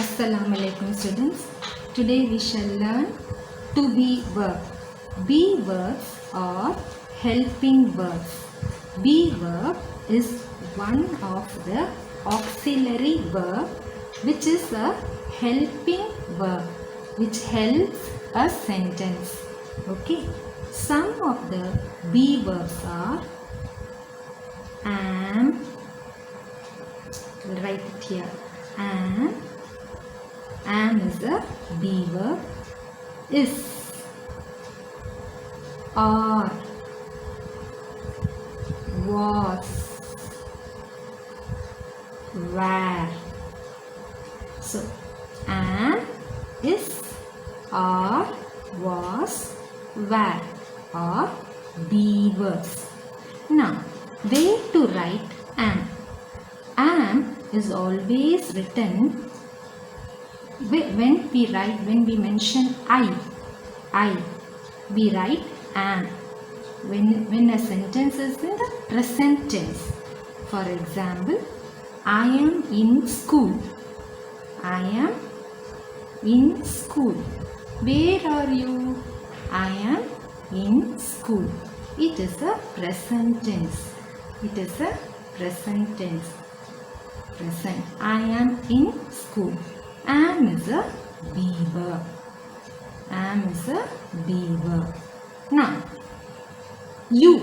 Assalamu alaikum students. Today we shall learn to be verb. Be verbs are helping verbs. Be verb is one of the auxiliary verb which is a helping verb which helps a sentence. Okay. Some of the be verbs are am, we'll write it here, am is a be verb, is, are, was, were. So am, is, are, was, were are be verbs. Now where to write am? Am is always written when we mention I, we write am. When a sentence is in the present tense. For example, I am in school. I am in school. Where are you? I am in school. It is a present tense. It is a present tense. Present. I am in school. Am is a be verb. Am is a be verb. Now, you.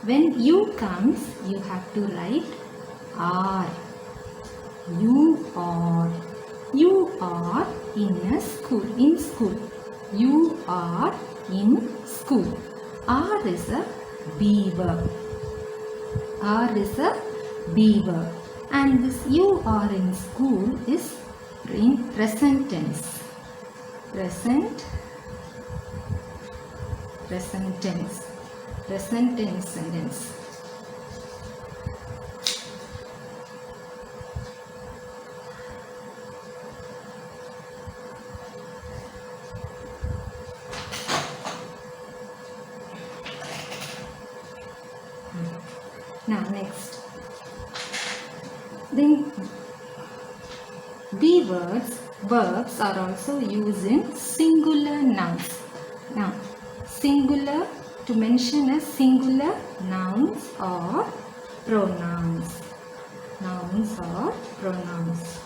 When you comes, you have to write are. You are. You are in a school. In school. You are in school. Are is a be verb. Are is a be verb. And this you are in school is in present tense. Present tense. Present tense sentence. Now next. Then be verbs are also used in singular nouns. Now, singular, to mention a singular nouns or pronouns. Nouns or pronouns.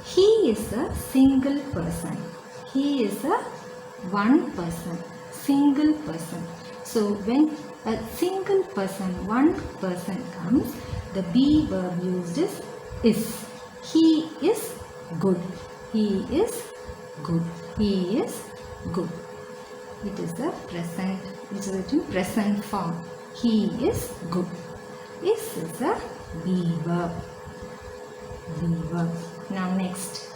He is a single person. He is a one person. Single person. So when a single person, one person comes, the be verb used is. He is good. He is good. He is good. It is a present. It is written present form. He is good. Is a be verb. Be verb. Now next.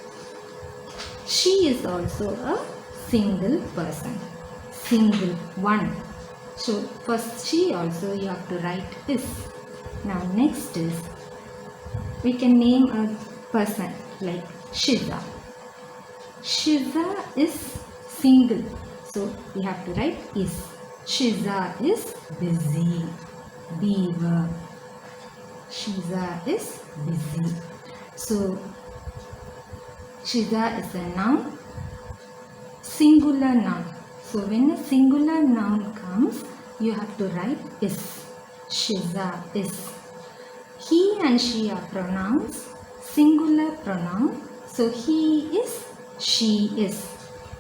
She is also a single person. Single one. So first she also you have to write is. Now next is we can name a person like Shiza. Shiza is single. So we have to write is. Shiza is busy. Be verb. Shiza is busy. So Shiza is a noun. Singular noun. So when a singular noun comes, you have to write is. Shiza is. He and she are pronouns. Singular pronoun. So he is, she is.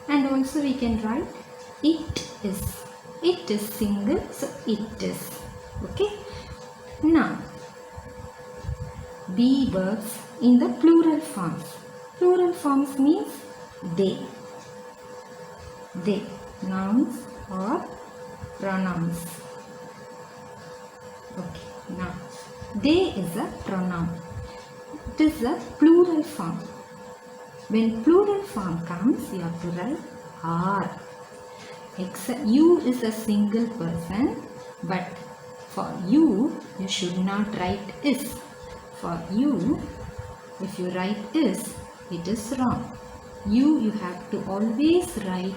And also we can write it is. It is single, so it is. Okay. Now, be verbs in the plural forms. Plural forms means they. They. Nouns or pronouns. Okay. Now, they is a pronoun. It is a plural form. When plural form comes, you have to write are. Except you is a single person, but for you, you should not write is. For you, if you write is, it is wrong. You have to always write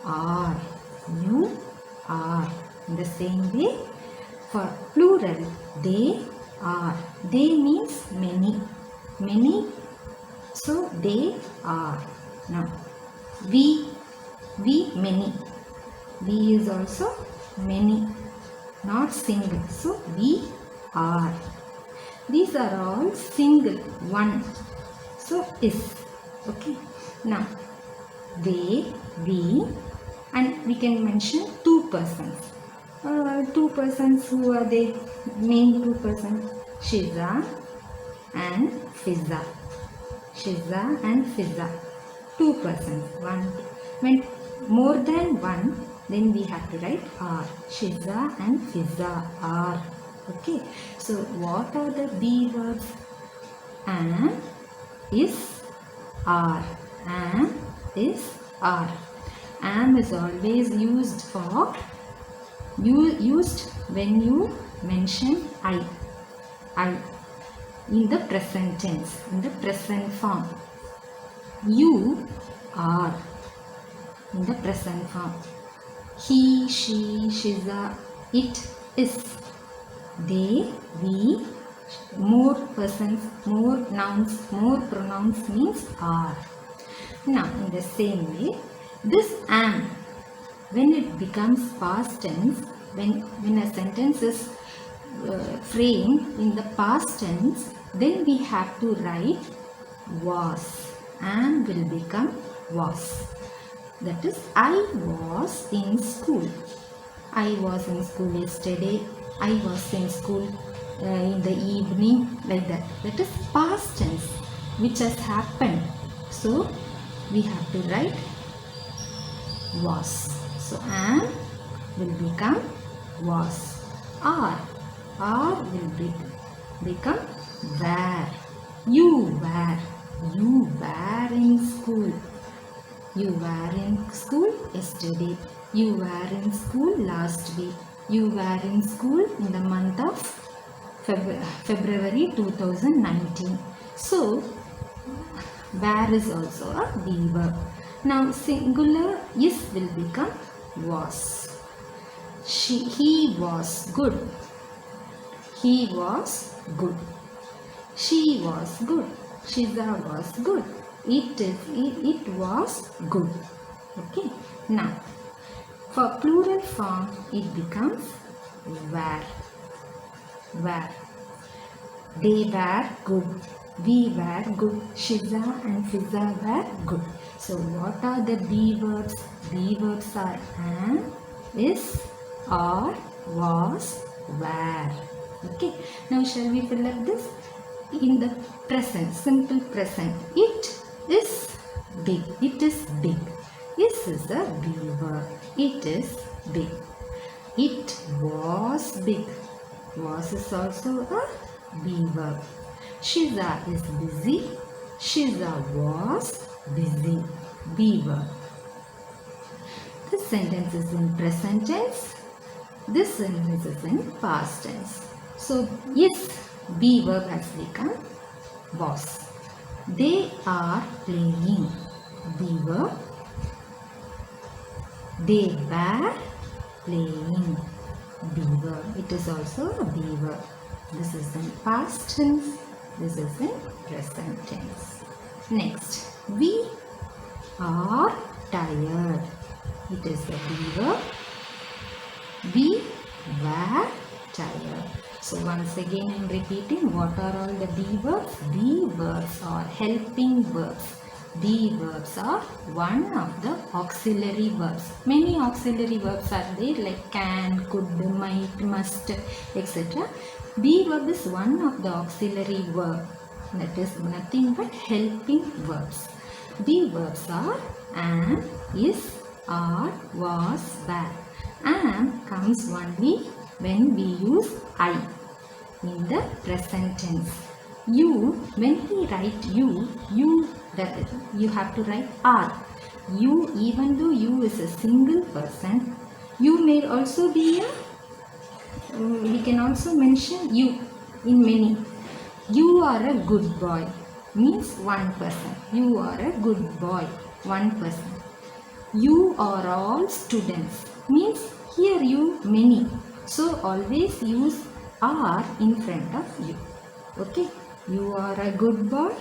are. You are. In the same way, for plural, they are. They means many. Many So they are. Now we many. We is also many, not single. So we are. These are all single, one. So is. Okay. Now they, we, and we can mention two persons. Two persons, who are they? Main two persons, Shiza and Fiza. Shiza and Fiza. Two persons. One. When more than one, then we have to write are. Shiza and Fiza are. Okay. So what are the be verbs? Am, is, are. Am, is, are. Am is always used for used when you mention I in the present tense, in the present form. You are in the present form. He, she, shiza, it, is. They, we, more persons, more nouns, more pronouns means are. Now in the same way, this am, when it becomes past tense, when a sentence is framed in the past tense, then we have to write was. Am will become was. That is, I was in school. I was in school yesterday. I was in school in the evening, like that. That is past tense, which has happened. So we have to write was. So am will become was. Are will become were. You were. You were in school. You were in school yesterday. You were in school last week. You were in school in the month of February 2019. So were is also a be verb. Now singular is will become was. He was good. He was good. She was good. Shiza was good. It was good. Okay. Now for plural form, it becomes were. Were. They were good. We were good. Shiza and Fiza were good. So what are the be verbs? Be verbs are am, is, are, was, were. Okay. Now shall we fill up this? In the present, simple present. It is big. It is big. Is a be verb. It is big. It was big. Was is also a be verb. Shiza is busy. Shiza was busy. Be verb. This sentence is in present tense. This sentence is in past tense. So yes, be verb has become was. They are playing. Be verb. They were playing. Be verb. It is also a be verb. This is in past tense. This is in present tense. Next, we are tired. It is the be verb. We were tired. So once again I am repeating, what are all the be verbs? Be verbs are helping verbs. Be verbs are one of the auxiliary verbs. Many auxiliary verbs are there, like can, could, might, must, etc. Be verb is one of the auxiliary verb. That is nothing but helping verbs. Be verbs are am, is, are, was, were. Am comes only when we use I in the present tense. You, when we write you have to write are. You, even though you is a single person, you may also be a, we can also mention you in many. You are a good boy means one person. You are a good boy, one person. You are all students means here you many. So always use are in front of you. Okay. You are a good boy.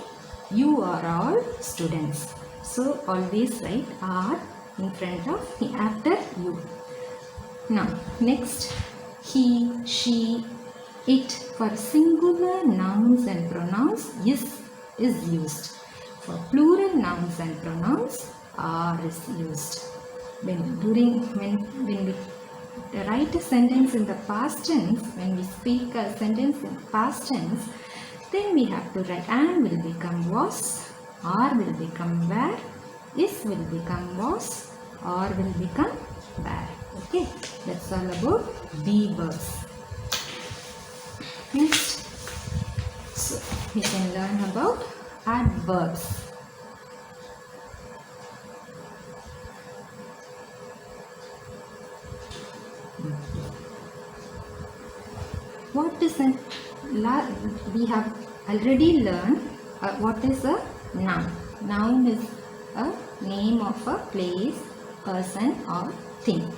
You are all students. So always write are in front of after you. Now next, he, she, it for singular nouns and pronouns is used. For plural nouns and pronouns are is used. When we write a sentence in the past tense, when we speak a sentence in past tense, then we have to write am will become was, are will become were, is will become was, or will become were. Okay, that's all about be verbs. Next, so we can learn about adverbs. What is an we have already learned what is a noun. Noun is a name of a place, person or thing.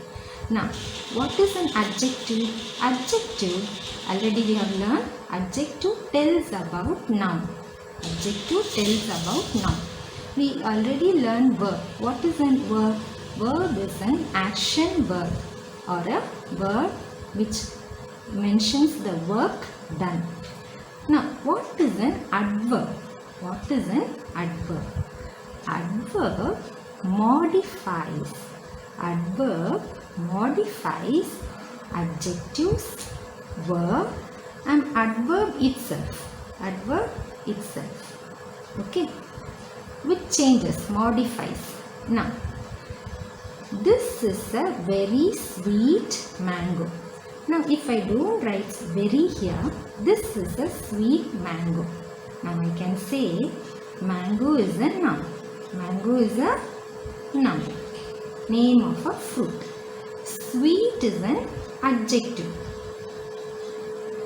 Now, what is an adjective? Adjective, already we have learned, adjective tells about noun. Adjective tells about noun. We already learned verb. What is an verb? Verb is an action verb or a verb which mentions the work done. Now, what is an adverb? What is an adverb? Adverb modifies. Adverb modifies adjectives, verb and adverb itself. Adverb itself. Okay. Which changes, modifies. Now, this is a very sweet mango. Now, if I don't write very here, this is a sweet mango. Now, I can say mango is a noun. Mango is a noun. Name of a fruit. Sweet is an adjective.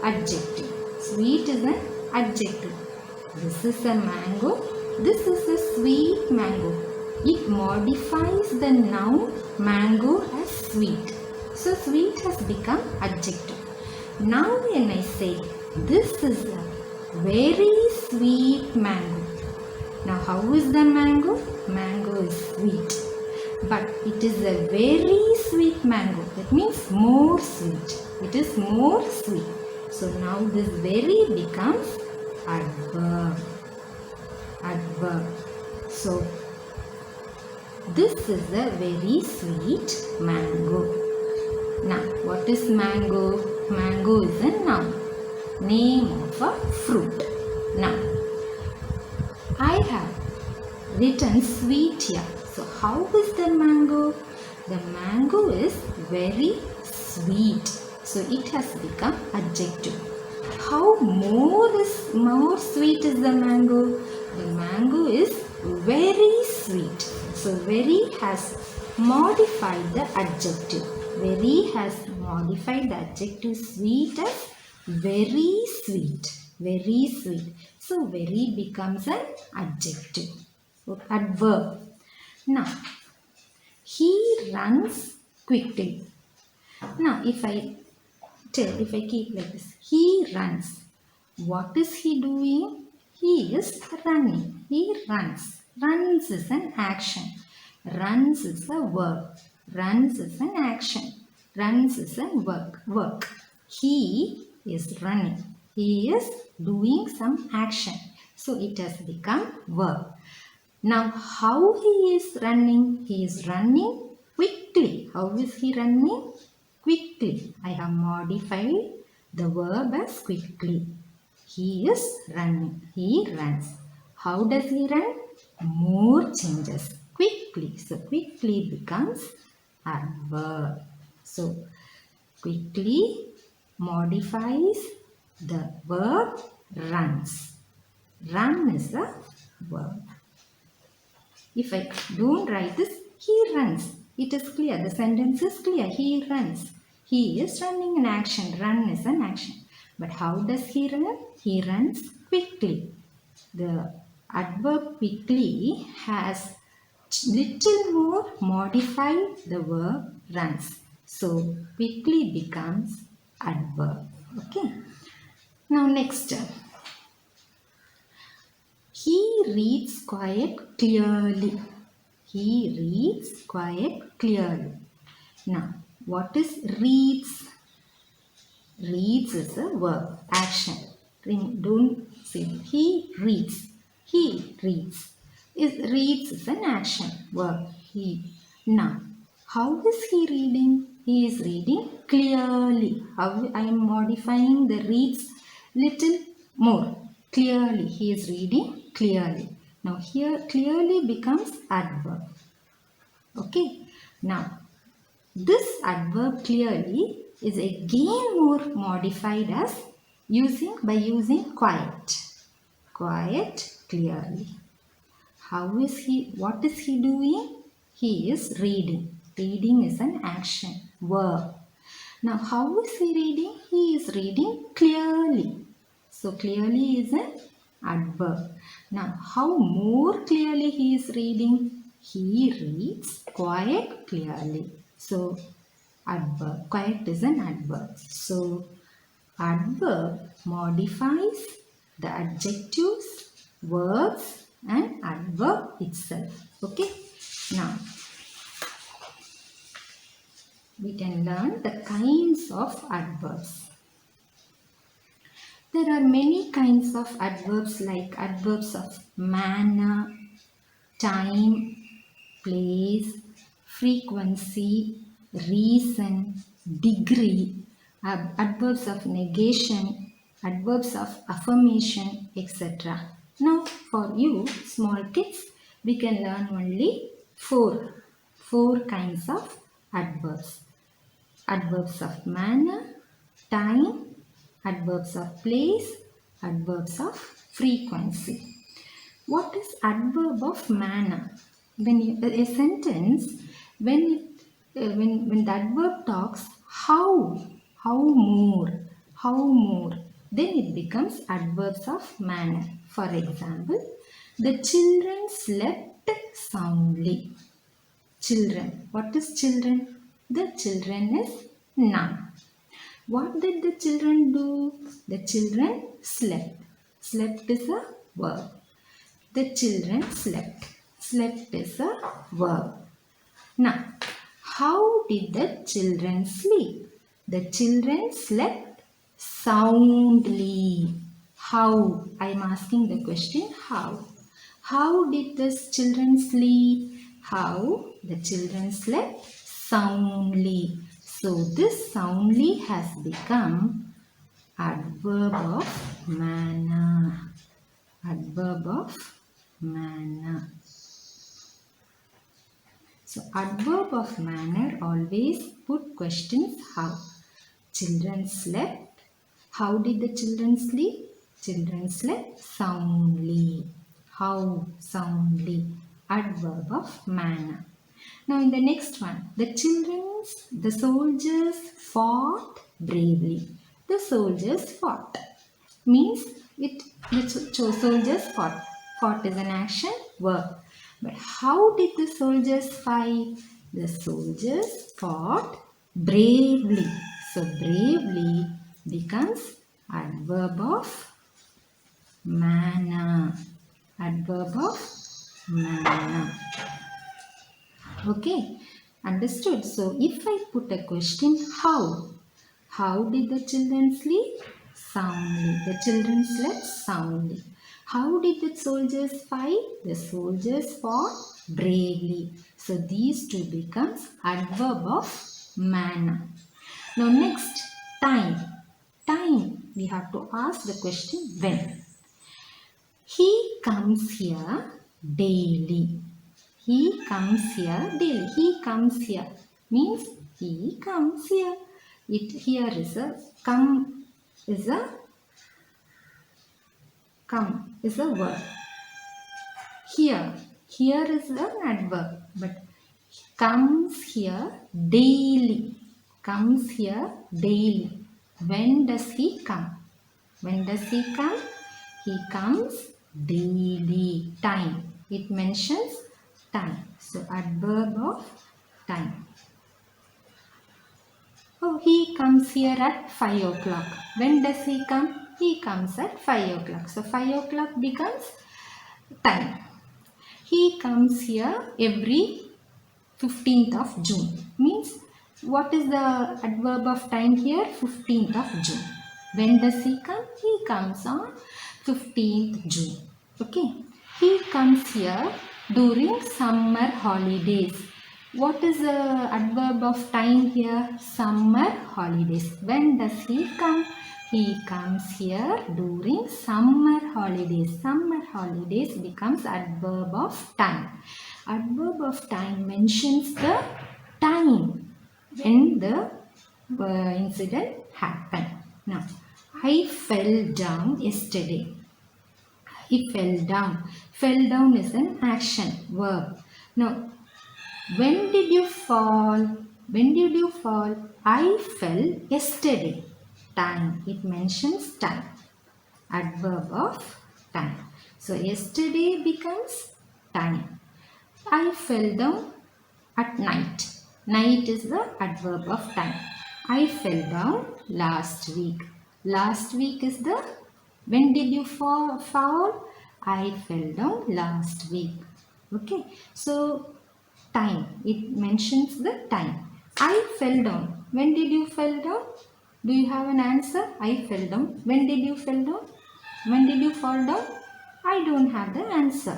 Adjective. Sweet is an adjective. This is a mango. This is a sweet mango. It modifies the noun mango as sweet. So sweet has become adjective. Now when I say this is a very sweet mango. Now how is the mango? Mango is sweet. But it is a very sweet mango. That means more sweet. It is more sweet. So now this very becomes adverb. Adverb. So this is a very sweet mango. Now, what is mango? Mango is a noun. Name of a fruit. Now, I have written sweet here. So, how is the mango? The mango is very sweet. So, it has become adjective. How more sweet is the mango? The mango is very sweet. So, very has modified the adjective. Very has modified the adjective sweet as very sweet. Very sweet. So, very becomes an adjective. So, adverb. Now, he runs quickly. Now, if I keep like this, he runs. What is he doing? He is running. He runs. Runs is an action. Runs is a verb. Runs is an action. Runs is a work. He is running. He is doing some action. So it has become verb. Now how he is running? He is running quickly. How is he running? Quickly. I have modified the verb as quickly. He is running. He runs. How does he run? More changes. Quickly. So quickly becomes adverb. So quickly modifies the verb runs. Run is a verb. If I don't write this, he runs. It is clear. The sentence is clear. He runs. He is running an action. Run is an action. But how does he run? He runs quickly. The adverb quickly has little more modified the verb runs. So quickly becomes adverb. Okay. Now next. He reads quite clearly. He reads quite clearly. Now, what is reads? Reads is a verb, action. Don't say he reads. He reads. Reads is an action, verb. He. Now, how is he reading? He is reading clearly. How I am modifying the reads little more. Clearly. He is reading clearly. Now, here clearly becomes adverb. Okay. Now, this adverb clearly is again more modified as by using quiet. Quiet clearly. What is he doing? He is reading. Reading is an action, verb. Now how is he reading? He is reading clearly. So clearly is an adverb. Now how more clearly he is reading? He reads quite clearly. So adverb. Quiet is an adverb. So adverb modifies the adjectives, verbs and adverb itself. Okay. Now we can learn the kinds of adverbs. There are many kinds of adverbs like adverbs of manner, time, place, frequency, reason, degree, adverbs of negation, adverbs of affirmation, etc. Now for you small kids, we can learn only four kinds of adverbs. Adverbs of manner, time, adverbs of place, adverbs of frequency. What is adverb of manner? A sentence, when the adverb talks how more, then it becomes adverbs of manner. For example, the children slept soundly. Children. What is children? The children is noun. What did the children do? The children slept. Slept is a verb. The children slept. Slept is a verb. Now, how did the children sleep? The children slept soundly. How? I am asking the question how. How did the children sleep? How? The children slept soundly. So this soundly has become adverb of manner. Adverb of manner. So adverb of manner always put questions how. Children slept. How did the children sleep? Children slept soundly. How soundly? Adverb of manner. Now in the next one, the soldiers fought bravely. The soldiers fought means the soldiers fought. Fought is an action, verb. But how did the soldiers fight? The soldiers fought bravely. So bravely becomes adverb of manner. Adverb of manner. Okay, understood. So if I put a question, how did the children sleep? Soundly. The children slept soundly. How did the soldiers fight? The soldiers fought bravely. So these two becomes adverb of manner. Now next, time. Time. We have to ask the question when. He comes here daily. He comes here daily. He comes here means he comes here. Here is a come is a verb. Here is an adverb, but comes here daily. Comes here daily. When does he come? When does he come? He comes daily. Time. It mentions time. So adverb of time. Oh, he comes here at 5 o'clock. When does he come? He comes at 5 o'clock. So 5 o'clock becomes time. He comes here every 15th of June. Means what is the adverb of time here? 15th of June. When does he come? He comes on 15th June. Okay. He comes here during summer holidays. What is the adverb of time here? Summer holidays. When does he come? He comes here during summer holidays. Summer holidays becomes adverb of time. Adverb of time mentions the time when the incident happened. Now, I fell down yesterday. He fell down. Fell down is an action verb. Now, when did you fall? When did you fall? I fell yesterday. Time. It mentions time. Adverb of time. So, yesterday becomes time. I fell down at night. Night is the adverb of time. I fell down last week. Last week is the when did you fall? I fell down last week. Okay. So time. It mentions the time. I fell down. When did you fell down? Do you have an answer? I fell down. When did you fell down? When did you fall down? I don't have the answer.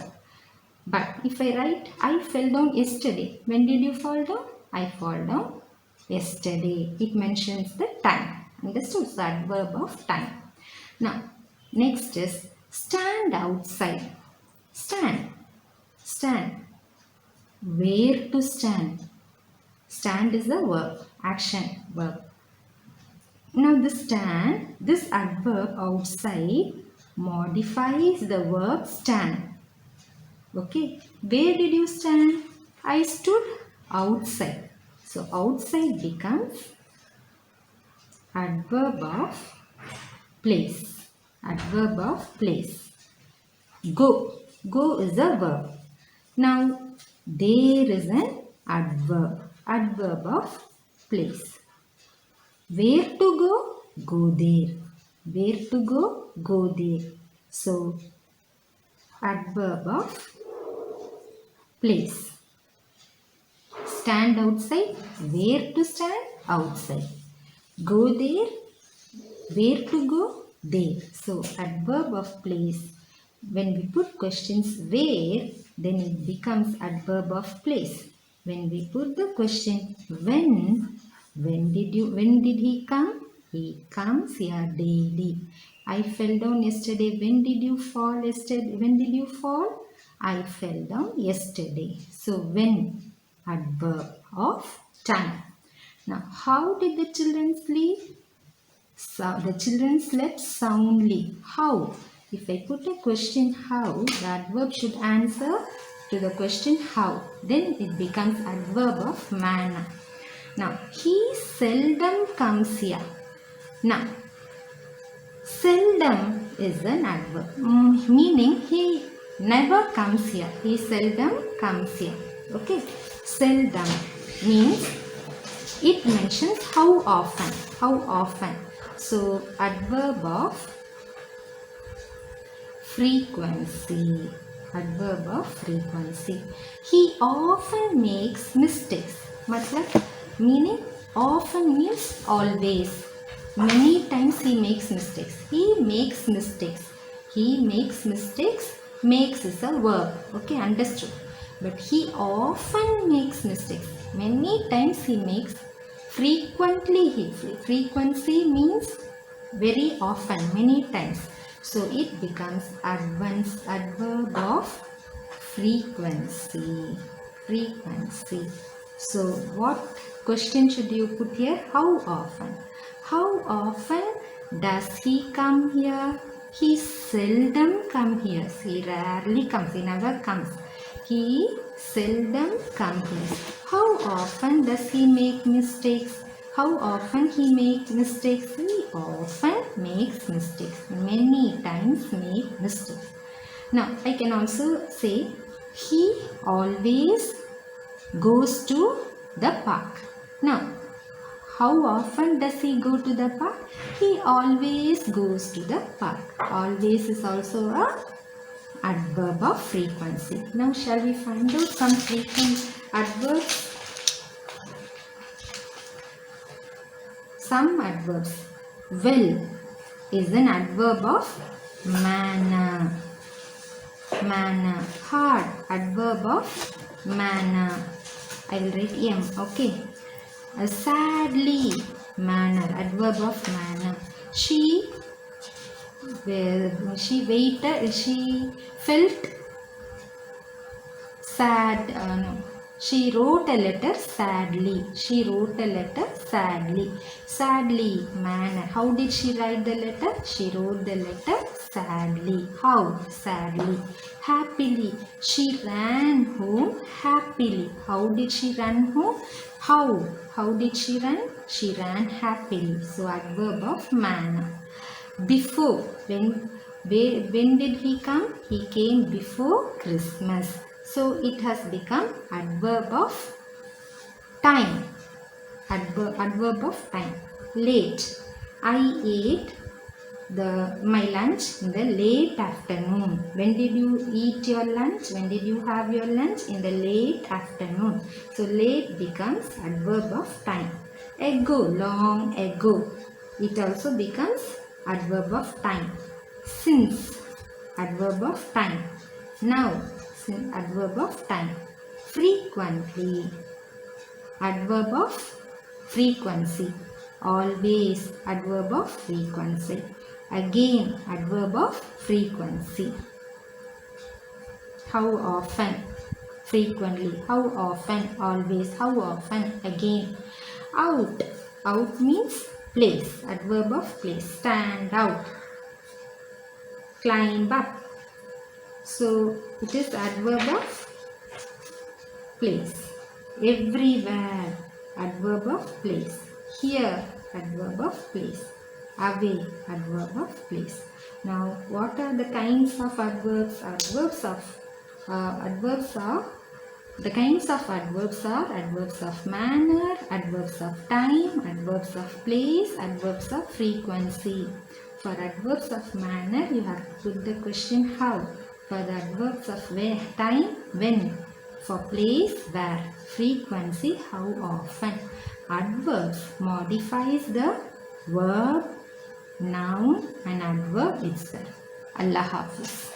But if I write, I fell down yesterday. When did you fall down? I fall down yesterday. It mentions the time. Understood? The adverb of time. Now, next is stand outside. Stand. Stand. Where to stand? Stand is a verb. Action verb. Now, the stand, this adverb outside modifies the verb stand. Okay, where did you stand? I stood outside. So outside becomes adverb of place. Adverb of place. Go. Go is a verb. Now there is an adverb. Adverb of place. Where to go? Go there. Where to go? Go there. So adverb of place. Stand outside. Where to stand? Outside. Go there. Where to go? There. So adverb of place. When we put questions where, then it becomes adverb of place. When we put the question when did he come? He comes here daily. I fell down yesterday. When did you fall yesterday? When did you fall? I fell down yesterday. So when, adverb of time. Now how did the children sleep? So the children slept soundly. How? If I put a question how, the adverb should answer to the question how. Then it becomes adverb of manner. Now he seldom comes here. Now seldom is an adverb, meaning he never comes here. He seldom comes here. Okay. Seldom means it mentions how often. How often. So adverb of frequency. Adverb of frequency. He often makes mistakes. Matlab, meaning often means always. Many times he makes mistakes. He makes mistakes. He makes mistakes. Makes is a verb. Okay, understood. But he often makes mistakes. Many times he makes. Frequently frequency means very often, many times. So it becomes adverb of frequency. Frequency. So what question should you put here? How often? How often does he come here? He seldom comes here. He rarely comes. He never comes. He seldom comes here. How often does he make mistakes? How often he makes mistakes? He often makes mistakes. Many times make mistakes. Now I can also say he always goes to the park. Now how often does he go to the park? He always goes to the park. Always is also a adverb of frequency. Now shall we find out some frequent adverbs? Some adverbs. Well is an adverb of manner. Manner. Hard, adverb of manner. I will write M. Okay. Sadly, manner, adverb of manner. She felt sad. No. She wrote a letter sadly. She wrote a letter sadly. Sadly, manner. How did she write the letter? She wrote the letter sadly. How? Sadly. Happily. She ran home happily. How did she run home? How? How did she run? She ran happily. So, adverb of manner. Before. When did he come? He came before Christmas. So, it has become adverb of time. Adverb of time. Late. I ate my lunch in the late afternoon. When did you eat your lunch? When did you have your lunch? In the late afternoon. So, late becomes adverb of time. Ago, long ago. It also becomes adverb of time. Since, adverb of time. Now, adverb of time. Frequently, adverb of frequency. Always, adverb of frequency. Again, adverb of frequency. How often? Frequently. How often? Always. How often? Again. Out. Out means place. Adverb of place. Stand out. Climb up. So, it is adverb of place. Everywhere. Adverb of place. Here. Adverb of place. Away. Adverb of place. Now, what are the kinds of adverbs? The kinds of adverbs are adverbs of manner, adverbs of time, adverbs of place, adverbs of frequency. For adverbs of manner, you have to put the question how. For the adverbs of time, when. For place, where. Frequency, how often. Adverbs modifies the verb, noun and adverb itself. Allah Hafiz.